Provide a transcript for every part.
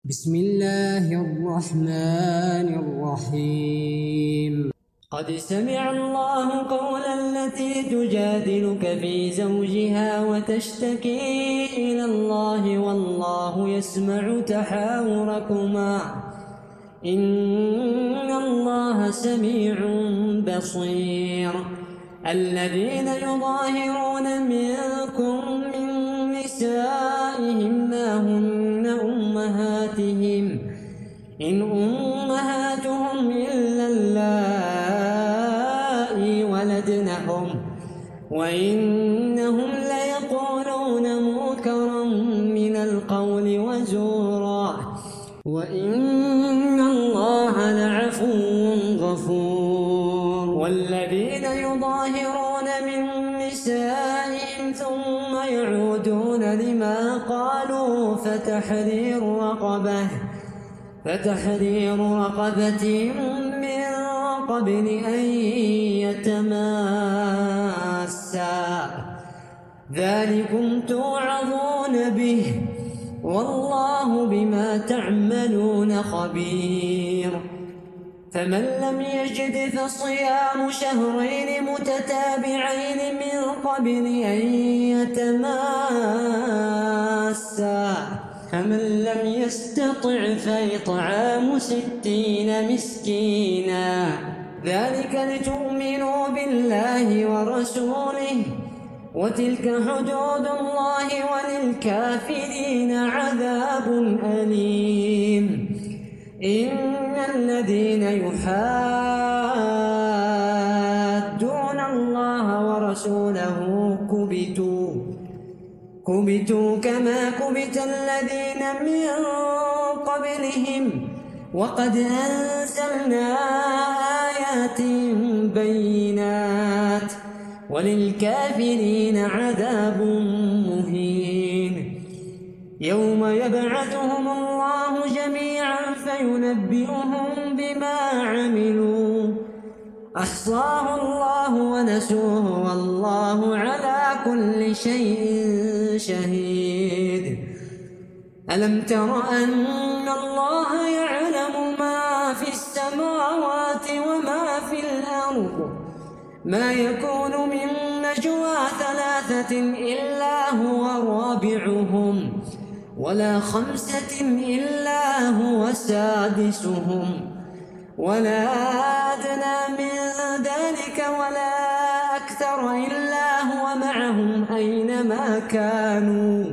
بسم الله الرحمن الرحيم. قد سمع الله قول التي تجادلك في زوجها وتشتكي إلى الله والله يسمع تحاوركما إن الله سميع بصير. الذين يظاهرون منكم من نسائهم ما هن أمهاتهم إن أمهاتهم إلا اللائي ولدنهم وإنهم ليقولون منكرا من القول وزورا وإن الله لعفو غفور. والذين يظاهرون من نسائهم ثم يعودون لما قالوا فتحرير رقبة من قبل أن يتماسا ذلكم توعظون به والله بما تعملون خبير. فمن لم يجد فصيام شهرين متتابعين من قبل أن يتماسا فمن لم يستطع فإطعام 60 مسكينا ذلك لتؤمنوا بالله ورسوله وتلك حدود الله وللكافرين عذاب أليم. إن الذين يحادون الله ورسوله كبتوا كما كبت الذين من قبلهم وقد أنزلنا آيات بينات وللكافرين عذاب مهين. يوم يبعثهم الله جميعا فينبئهم بما عملوا أحصاه الله ونسوه والله على كل شيء شهيد. ألم تر أن الله يعلم ما في السماوات وما في الأرض ما يكون من نجوى 3 إلا هو رابعهم ولا 5 إلا هو سادسهم ولا أدنى من ذلك ولا أكثر إلا هو معهم أينما كانوا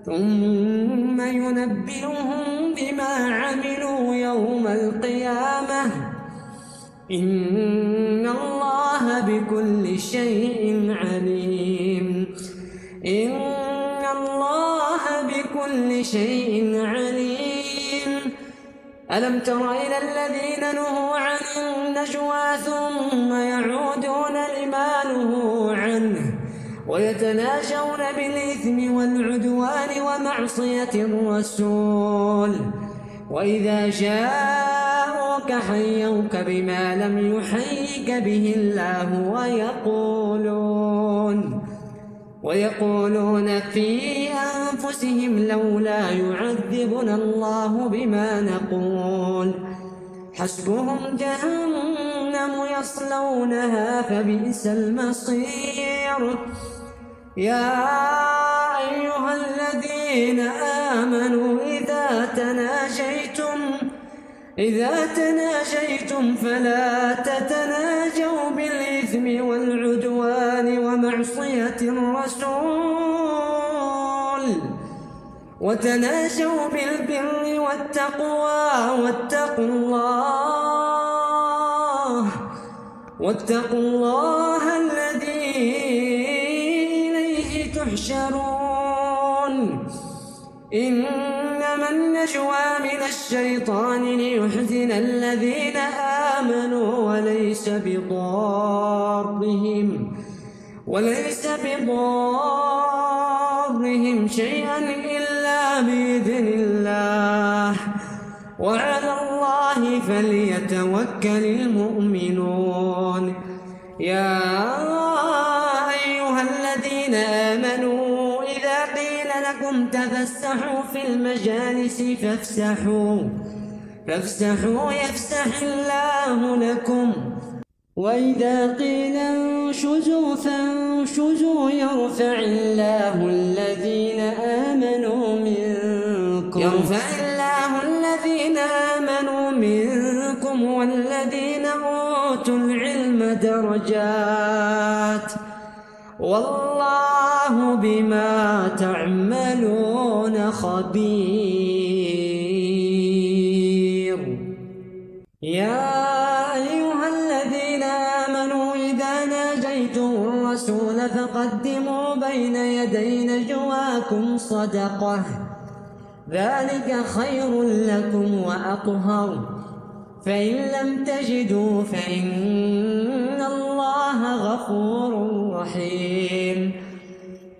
ثم ينبئهم بما عملوا يوم القيامة إن الله بكل شيء عليم. إن الله بكل شيء عليم. ألم تر إلى الذين نهوا عن النجوى ثم يعودون لما نهوا عنه ويتناجون بالإثم والعدوان ومعصية الرسول وإذا جاءوك حيوك بما لم يحيك به الله ويقولون في أنفسهم لولا يعذبنا الله بما نقول حسبهم جهنم يصلونها فبئس المصير. يا أيها الذين آمنوا إذا تناجيتم فلا تتناجوا بالإثم والعدوان ومعصية الرسول وتناجوا بالبر والتقوى واتقوا الله الذي إليه تحشرون. إنما النجوى من الشيطان ليحزن الذين آمنوا وليس بضارهم شيئا إلا بإذن الله وعلى الله فليتوكل المؤمنون. يا أيها الذين آمنوا إذا قيل لكم لكم تفسحوا في المجالس فافسحوا يفسح الله لكم وإذا قيل انشزوا فانشزوا يرفع الله الذين آمنوا منكم والذين أوتوا العلم درجات والله بما تعملون خبير. يا أيها الذين آمنوا إذا ناجيتم الرسول فقدموا بين يدي نجواكم صدقة ذلك خير لكم وأطهر فإن لم تجدوا فإن الله غفور رحيم.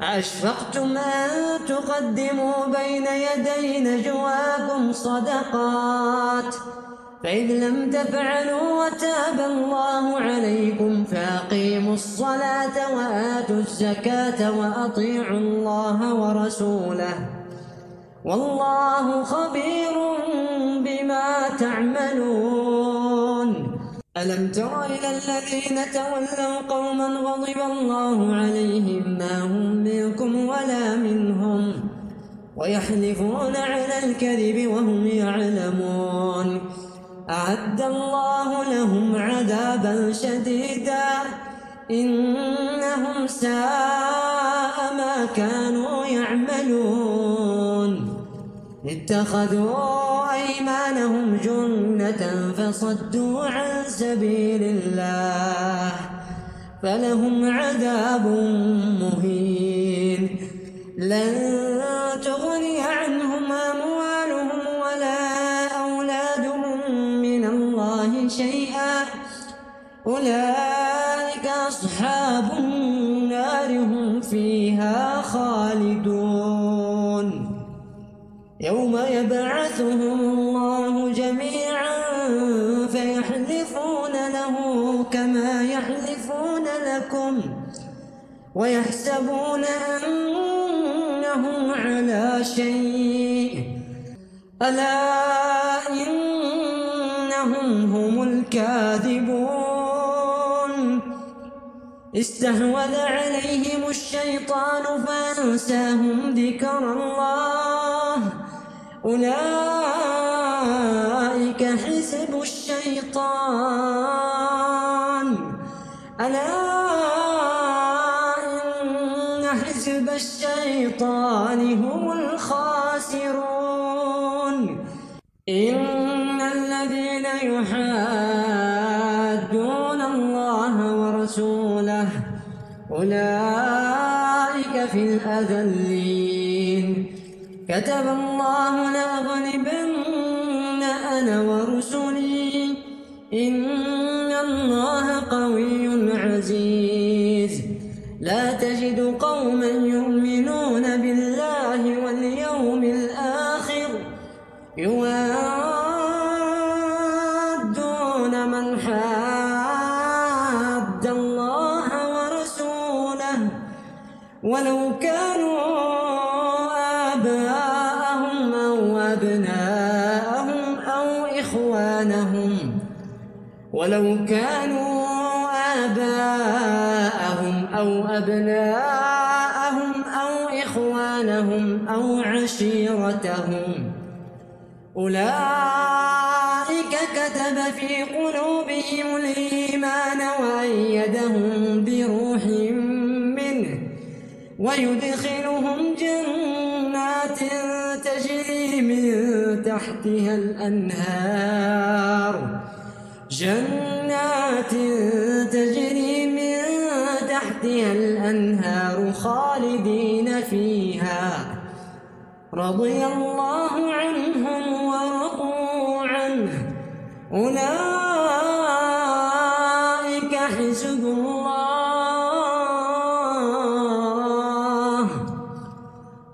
أشفقتم أن تقدموا بين يدي نجواكم صدقات فإذ لم تفعلوا وتاب الله عليكم فأقيموا الصلاة وآتوا الزكاة وأطيعوا الله ورسوله والله خبير بما تعملون. ألم تر إلى الذين تولوا قوما غضب الله عليهم ما هم منكم ولا منهم ويحلفون على الكذب وهم يعلمون أعد الله لهم عذابا شديدا إنهم ساء ما كانوا يعملون. اتخذوا أيمانهم جنة فصدوا عن سبيل الله فلهم عذاب مهين. لن تغني عنهم أموالهم ولا أولادهم من الله شيئا أولئك أصحاب النار هم فيها خالدون. يوم يبعثهم الله جميعا فيحلفون له كما يحلفون لكم ويحسبون أنهم على شيء ألا إنهم هم الكاذبون. استحوذ عليهم الشيطان فأنساهم ذكر الله أولئك حزب الشيطان ألا إن حزب الشيطان هم الخاسرون. إن الذين يحادون الله ورسوله أولئك في الأذلين. كتب الله لأغلبن أنا ورسلي إن الله قوي عزيز. لا تجد قوما يؤمنون بالله واليوم الآخر يوادون من حاد الله ورسوله ولو كانوا آباءهم أو أبناءهم أو إخوانهم أو عشيرتهم أولئك كتب في قلوبهم الإيمان وأيدهم بروح منه ويدخلهم جنات تجري من تحتها الأنهار خالدين فيها رضي الله عنهم ورضوا عنه أولئك حزب الله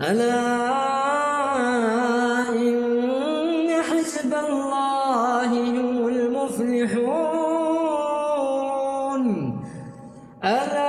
ألا إن حزب الله هم المفلحون. ألا